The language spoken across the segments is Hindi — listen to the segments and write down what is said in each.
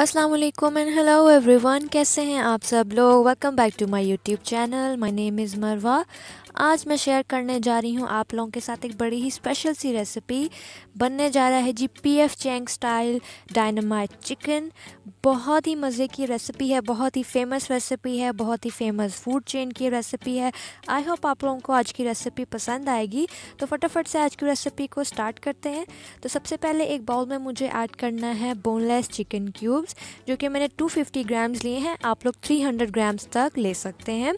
अस्सलाम वालेकुम एंड हेलो एवरीवन, कैसे हैं आप सब लोग। Welcome back to my YouTube channel. My name is Marwa. आज मैं शेयर करने जा रही हूँ आप लोगों के साथ एक बड़ी ही स्पेशल सी रेसिपी। बनने जा रहा है जी P F Chang style dynamite chicken. बहुत ही मज़े की रेसिपी है, बहुत ही फेमस रेसिपी है, बहुत ही फेमस फूड चेन की रेसिपी है। आई होप आप लोगों को आज की रेसिपी पसंद आएगी। तो फटाफट से आज की रेसिपी को स्टार्ट करते हैं। तो सबसे पहले एक बाउल में मुझे ऐड करना है बोनलेस चिकन क्यूब्स, जो कि मैंने 250 ग्राम्स लिए हैं। आप लोग 300 ग्राम्स तक ले सकते हैं।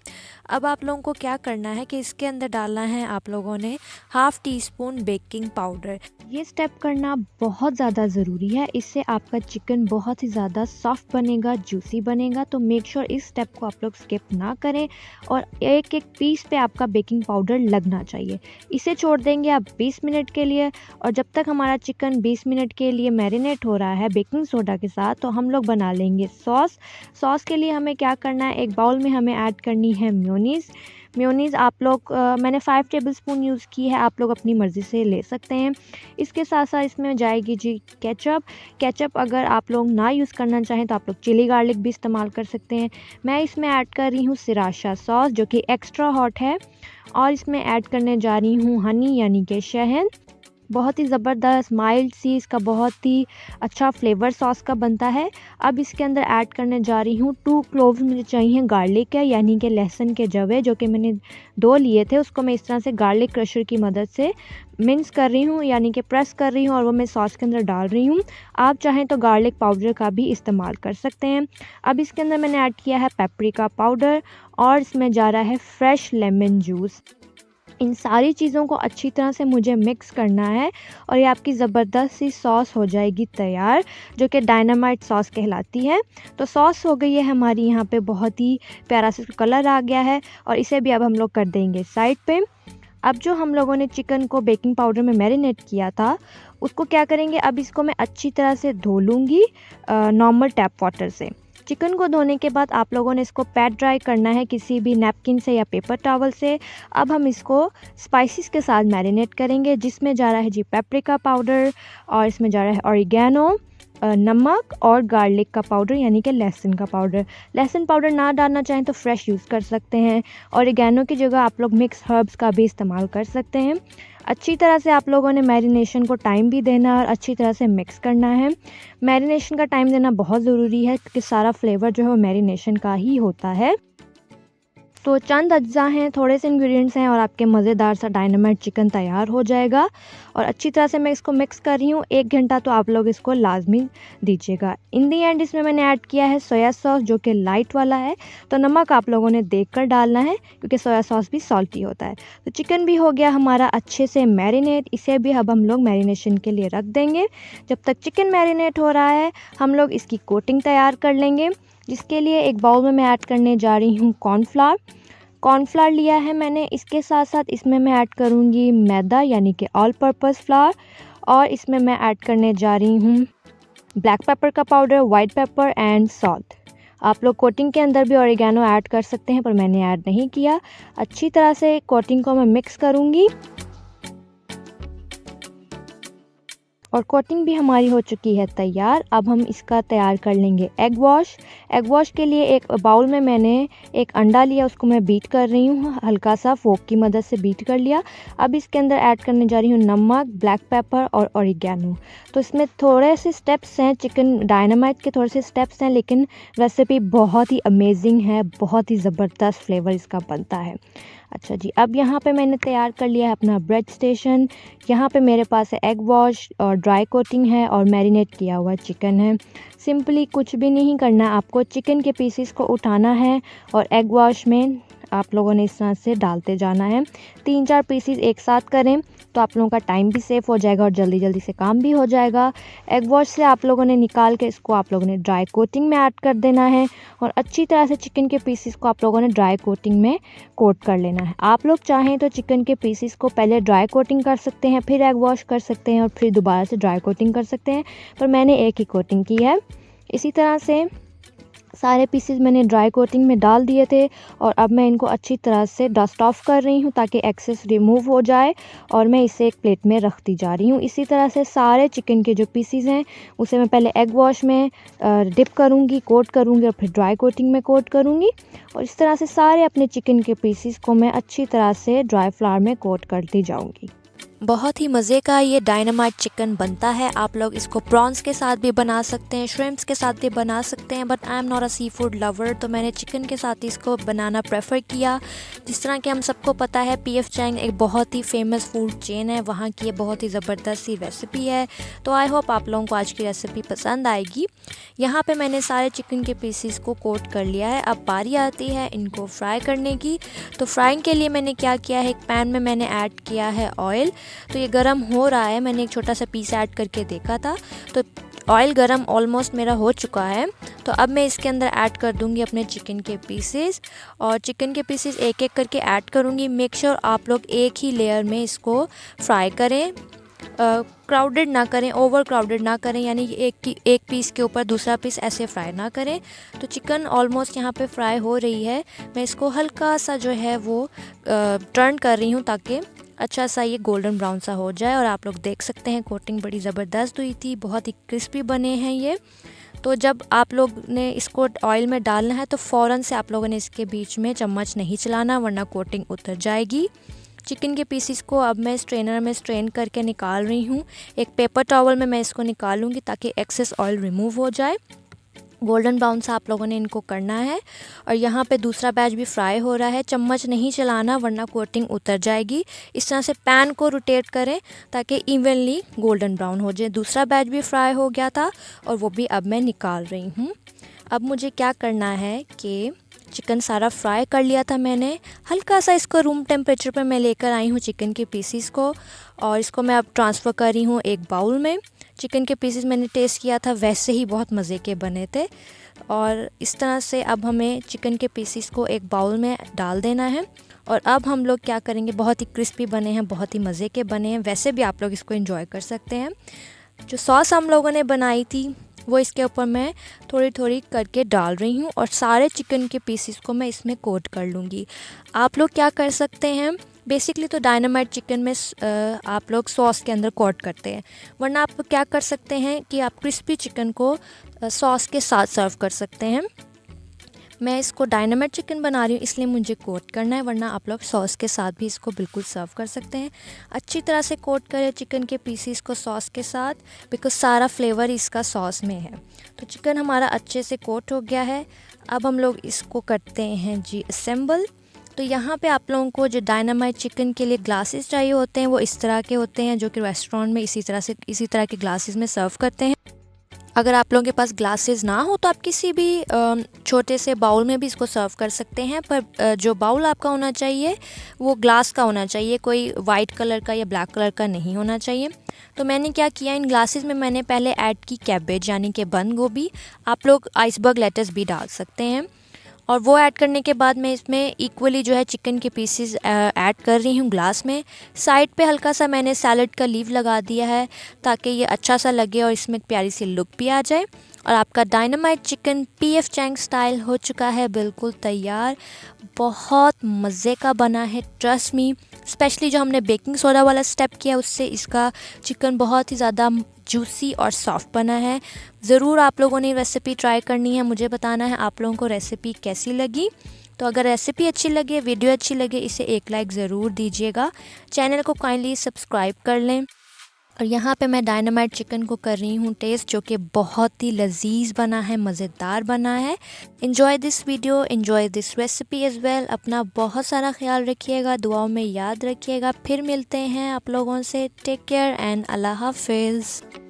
अब आप लोगों को क्या करना है कि इसके अंदर डालना है आप लोगों ने half tea spoon baking powder. ये स्टेप करना बहुत ज़्यादा ज़रूरी है, इससे आपका चिकन बहुत ही ज़्यादा सॉफ्ट बनेगा, जूसी बनेगा। तो मेक श्योर इस स्टेप को आप लोग स्किप ना करें और एक एक पीस पे आपका बेकिंग पाउडर लगना चाहिए। इसे छोड़ देंगे आप 20 मिनट के लिए, और जब तक हमारा चिकन 20 मिनट के लिए मैरिनेट हो रहा है बेकिंग सोडा के साथ, तो हम लोग बना लेंगे सॉस के लिए हमें क्या करना है, एक बाउल में हमें ऐड करनी है मेयोनीज़ आप लोग मैंने 5 टेबलस्पून यूज़ की है, आप लोग अपनी मर्ज़ी से ले सकते हैं। इसके साथ साथ इसमें जाएगी जी केचप अगर आप लोग ना यूज़ करना चाहें तो आप लोग चिली गार्लिक भी इस्तेमाल कर सकते हैं। मैं इसमें ऐड कर रही हूँ सिराशा सॉस, जो कि एक्स्ट्रा हॉट है, और इसमें ऐड करने जा रही हूँ हनी यानी कि शहद। बहुत ही ज़बरदस्त माइल्ड सी इसका बहुत ही अच्छा फ्लेवर सॉस का बनता है। अब इसके अंदर ऐड करने जा रही हूँ 2 क्लोव्स मुझे चाहिए गार्लिक है, यानी कि लहसुन के जवे, जो कि मैंने 2 लिए थे। उसको मैं इस तरह से गार्लिक क्रशर की मदद से मिक्स कर रही हूँ, यानी कि प्रेस कर रही हूँ, और वो मैं सॉस के अंदर डाल रही हूँ। आप चाहें तो गार्लिक पाउडर का भी इस्तेमाल कर सकते हैं। अब इसके अंदर मैंने ऐड किया है पेपरिका पाउडर, और इसमें जा रहा है फ्रेश लेमन जूस। इन सारी चीज़ों को अच्छी तरह से मुझे मिक्स करना है, और ये आपकी ज़बरदस्त सी सॉस हो जाएगी तैयार, जो कि डायनामाइट सॉस कहलाती है। तो सॉस हो गई है हमारी, यहाँ पे बहुत ही प्यारा सा कलर आ गया है, और इसे भी अब हम लोग कर देंगे साइड पे। अब जो हम लोगों ने चिकन को बेकिंग पाउडर में मैरिनेट किया था, उसको क्या करेंगे, अब इसको मैं अच्छी तरह से धो लूँगी नॉर्मल टैप वाटर से। चिकन को धोने के बाद आप लोगों ने इसको पैट ड्राई करना है किसी भी नैपकिन से या पेपर टॉवल से। अब हम इसको स्पाइसेस के साथ मैरिनेट करेंगे, जिसमें जा रहा है जी पेपरिका पाउडर, और इसमें जा रहा है ऑरिगेनो, नमक, और गार्लिक का पाउडर यानी कि लहसुन का पाउडर। लहसुन पाउडर ना डालना चाहें तो फ्रेश यूज़ कर सकते हैं। ऑरिगेनो की जगह आप लोग मिक्स हर्ब्स का भी इस्तेमाल कर सकते हैं। अच्छी तरह से आप लोगों ने मैरिनेशन को टाइम भी देना है और अच्छी तरह से मिक्स करना है। मैरिनेशन का टाइम देना बहुत ज़रूरी है, क्योंकि सारा फ्लेवर जो है वो मैरिनेशन का ही होता है। तो चंद अज्जा हैं, थोड़े से इंग्रेडिएंट्स हैं, और आपके मज़ेदार सा डायनामाइट चिकन तैयार हो जाएगा। और अच्छी तरह से मैं इसको मिक्स कर रही हूँ। 1 घंटा तो आप लोग इसको लाजमी दीजिएगा। इन दी एंड इसमें मैंने ऐड किया है सोया सॉस, जो कि लाइट वाला है। तो नमक आप लोगों ने देख कर डालना है, क्योंकि सोया सॉस भी सॉल्टी होता है। तो चिकन भी हो गया हमारा अच्छे से मैरिनेट। इसे भी अब हम लोग मैरिनेशन के लिए रख देंगे। जब तक चिकन मैरिनेट हो रहा है, हम लोग इसकी कोटिंग तैयार कर लेंगे, जिसके लिए एक बाउल में मैं ऐड करने जा रही हूँ कॉर्नफ्लावर लिया है मैंने। इसके साथ साथ इसमें मैं ऐड करूँगी मैदा यानी कि ऑल पर्पस फ्लावर, और इसमें मैं ऐड करने जा रही हूँ ब्लैक पेपर का powder, white paper and salt. आप लोग कोटिंग के अंदर भी ऑरिगेनो ऐड कर सकते हैं, पर मैंने ऐड नहीं किया। अच्छी तरह से कोटिंग को मैं मिक्स करूँगी, और कोटिंग भी हमारी हो चुकी है तैयार। अब हम इसका तैयार कर लेंगे एग वॉश के लिए एक बाउल में मैंने एक अंडा लिया, उसको मैं बीट कर रही हूँ, हल्का सा फोक की मदद से बीट कर लिया। अब इसके अंदर ऐड करने जा रही हूँ नमक, ब्लैक पेपर और ऑरिगेनो। तो इसमें थोड़े से स्टेप्स हैं, चिकन डायनामाइट के थोड़े से स्टेप्स हैं, लेकिन रेसिपी बहुत ही अमेजिंग है, बहुत ही ज़बरदस्त फ्लेवर इसका बनता है। अच्छा जी, अब यहाँ पे मैंने तैयार कर लिया है अपना ब्रेड स्टेशन। यहाँ पे मेरे पास एग वॉश और ड्राई कोटिंग है, और मैरिनेट किया हुआ चिकन है। सिंपली कुछ भी नहीं करना, आपको चिकन के पीसेस को उठाना है, और एग वॉश में आप लोगों ने इस तरह से डालते जाना है। 3-4 पीसेस एक साथ करें तो आप लोगों का टाइम भी सेव हो जाएगा, और जल्दी जल्दी से काम भी हो जाएगा। एग वॉश से आप लोगों ने निकाल के इसको आप लोगों ने ड्राई कोटिंग में ऐड कर देना है, और अच्छी तरह से चिकन के पीसेस को आप लोगों ने ड्राई कोटिंग में कोट कर लेना है। आप लोग चाहें तो चिकन के पीसेस को पहले ड्राई कोटिंग कर सकते हैं, फिर एग वॉश कर सकते हैं, और फिर दोबारा से ड्राई कोटिंग कर सकते हैं, पर मैंने एक ही कोटिंग की है। इसी तरह से सारे पीसेस मैंने ड्राई कोटिंग में डाल दिए थे और अब मैं इनको अच्छी तरह से डस्ट ऑफ कर रही हूँ ताकि एक्सेस रिमूव हो जाए और मैं इसे एक प्लेट में रखती जा रही हूँ। इसी तरह से सारे चिकन के जो पीसेस हैं उसे मैं पहले एग वॉश में डिप करूँगी, कोट करूँगी और फिर ड्राई कोटिंग में कोट करूँगी और इस तरह से सारे अपने चिकन के पीसेस को मैं अच्छी तरह से ड्राई फ्लावर में कोट करती जाऊँगी। बहुत ही मज़े का ये डायनामाइट चिकन बनता है। आप लोग इसको प्रॉन्स के साथ भी बना सकते हैं, श्रिम्प्स के साथ भी बना सकते हैं, but I am not a seafood lover, तो मैंने चिकन के साथ इसको बनाना प्रेफर किया। जिस तरह कि हम सबको पता है पीएफ चैंग एक बहुत ही फेमस फूड चेन है, वहाँ की ये बहुत ही ज़बरदस्त सी रेसिपी है। तो आई होप आप लोगों को आज की रेसिपी पसंद आएगी। यहाँ पे मैंने सारे चिकन के पीसेस को कोट कर लिया है। अब बारी आती है इनको फ्राई करने की। तो फ्राइंग के लिए मैंने क्या किया है, एक पैन में मैंने ऐड किया है ऑयल। तो ये गरम हो रहा है, मैंने एक छोटा सा पीस ऐड करके देखा था, तो ऑयल गरम ऑलमोस्ट मेरा हो चुका है। तो अब मैं इसके अंदर ऐड कर दूंगी अपने चिकन के पीसेस और चिकन के पीसेस एक एक करके ऐड करूंगी। मेक श्योर आप लोग एक ही लेयर में इसको फ्राई करें, क्राउडेड ना करें, ओवर क्राउडेड ना करें, यानी एक पीस के ऊपर दूसरा पीस ऐसे फ्राई ना करें। तो चिकन ऑलमोस्ट यहाँ पे फ्राई हो रही है। मैं इसको हल्का सा जो है वो टर्न कर रही हूँ ताकि अच्छा सा ये गोल्डन ब्राउन सा हो जाए। और आप लोग देख सकते हैं कोटिंग बड़ी ज़बरदस्त हुई थी, बहुत ही क्रिस्पी बने हैं ये। तो जब आप लोग ने इसको ऑयल में डालना है तो फ़ौरन से आप लोगों ने इसके बीच में चम्मच नहीं चलाना, वरना कोटिंग उतर जाएगी। चिकन के पीसेस को अब मैं स्ट्रेनर में स्ट्रेन करके निकाल रही हूँ। एक पेपर टॉवल में मैं इसको निकालूंगी ताकि एक्सेस ऑयल रिमूव हो जाए। गोल्डन ब्राउन सा आप लोगों ने इनको करना है। और यहाँ पे दूसरा बैच भी फ्राई हो रहा है, चम्मच नहीं चलाना वरना कोटिंग उतर जाएगी। इस तरह से पैन को रोटेट करें ताकि इवनली गोल्डन ब्राउन हो जाए। दूसरा बैच भी फ्राई हो गया था और वो भी अब मैं निकाल रही हूँ। अब मुझे क्या करना है कि चिकन सारा फ्राई कर लिया था मैंने, हल्का सा इसको रूम टेम्परेचर पर मैं लेकर आई हूँ चिकन के पीसीस को, और इसको मैं अब ट्रांसफ़र कर रही हूँ एक बाउल में। चिकन के पीसेस मैंने टेस्ट किया था, वैसे ही बहुत मज़े के बने थे। और इस तरह से अब हमें चिकन के पीसेस को एक बाउल में डाल देना है। और अब हम लोग क्या करेंगे, बहुत ही क्रिस्पी बने हैं, बहुत ही मज़े के बने हैं, वैसे भी आप लोग इसको एंजॉय कर सकते हैं। जो सॉस हम लोगों ने बनाई थी वो इसके ऊपर मैं थोड़ी थोड़ी करके डाल रही हूँ और सारे चिकन के पीसेस को मैं इसमें कोट कर लूँगी। आप लोग क्या कर सकते हैं, बेसिकली तो डायनामाइट चिकन में आप लोग सॉस के अंदर कोट करते हैं, वरना आप क्या कर सकते हैं कि आप क्रिस्पी चिकन को सॉस के साथ सर्व कर सकते हैं। मैं इसको डायनामाइट चिकन बना रही हूँ इसलिए मुझे कोट करना है, वरना आप लोग सॉस के साथ भी इसको बिल्कुल सर्व कर सकते हैं। अच्छी तरह से कोट करें चिकन के पीसीस को सॉस के साथ, बिकॉज सारा फ्लेवर इसका सॉस में है। तो चिकन हमारा अच्छे से कोट हो गया है। अब हम लोग इसको करते हैं जी असेंबल। तो यहाँ पे आप लोगों को जो डायनामाइट चिकन के लिए ग्लासेस चाहिए होते हैं वो इस तरह के होते हैं, जो कि रेस्टोरेंट में इसी तरह के ग्लासेस में सर्व करते हैं। अगर आप लोगों के पास ग्लासेस ना हो तो आप किसी भी छोटे से बाउल में भी इसको सर्व कर सकते हैं, पर जो बाउल आपका होना चाहिए वो ग्लास का होना चाहिए, कोई वाइट कलर का या ब्लैक कलर का नहीं होना चाहिए। तो मैंने क्या किया, इन ग्लासेस में मैंने पहले ऐड की कैबेज यानी कि बंद गोभी। आप लोग आइसबर्ग लेटस भी डाल सकते हैं। और वो ऐड करने के बाद मैं इसमें इक्वली जो है चिकन के पीसेस ऐड कर रही हूँ ग्लास में। साइड पे हल्का सा मैंने सैलड का लीव लगा दिया है ताकि ये अच्छा सा लगे और इसमें प्यारी सी लुक भी आ जाए। और आपका dynamite chicken PF Chang style हो चुका है, बिल्कुल तैयार। बहुत मज़े का बना है, ट्रस्ट मी। स्पेशली जो हमने बेकिंग सोडा वाला स्टेप किया उससे इसका चिकन बहुत ही ज़्यादा जूसी और सॉफ्ट बना है। ज़रूर आप लोगों ने रेसिपी ट्राई करनी है, मुझे बताना है आप लोगों को रेसिपी कैसी लगी। तो अगर रेसिपी अच्छी लगे, वीडियो अच्छी लगे, इसे एक लाइक ज़रूर दीजिएगा। चैनल को काइंडली सब्सक्राइब कर लें। और यहाँ पे मैं डायनामाइट चिकन को कर रही हूँ टेस्ट, जो कि बहुत ही लजीज बना है, मज़ेदार बना है। Enjoy this video, enjoy this recipe as well. अपना बहुत सारा ख्याल रखिएगा, दुआओं में याद रखिएगा। फिर मिलते हैं आप लोगों से। टेक केयर एंड अल्लाह हाफिज़।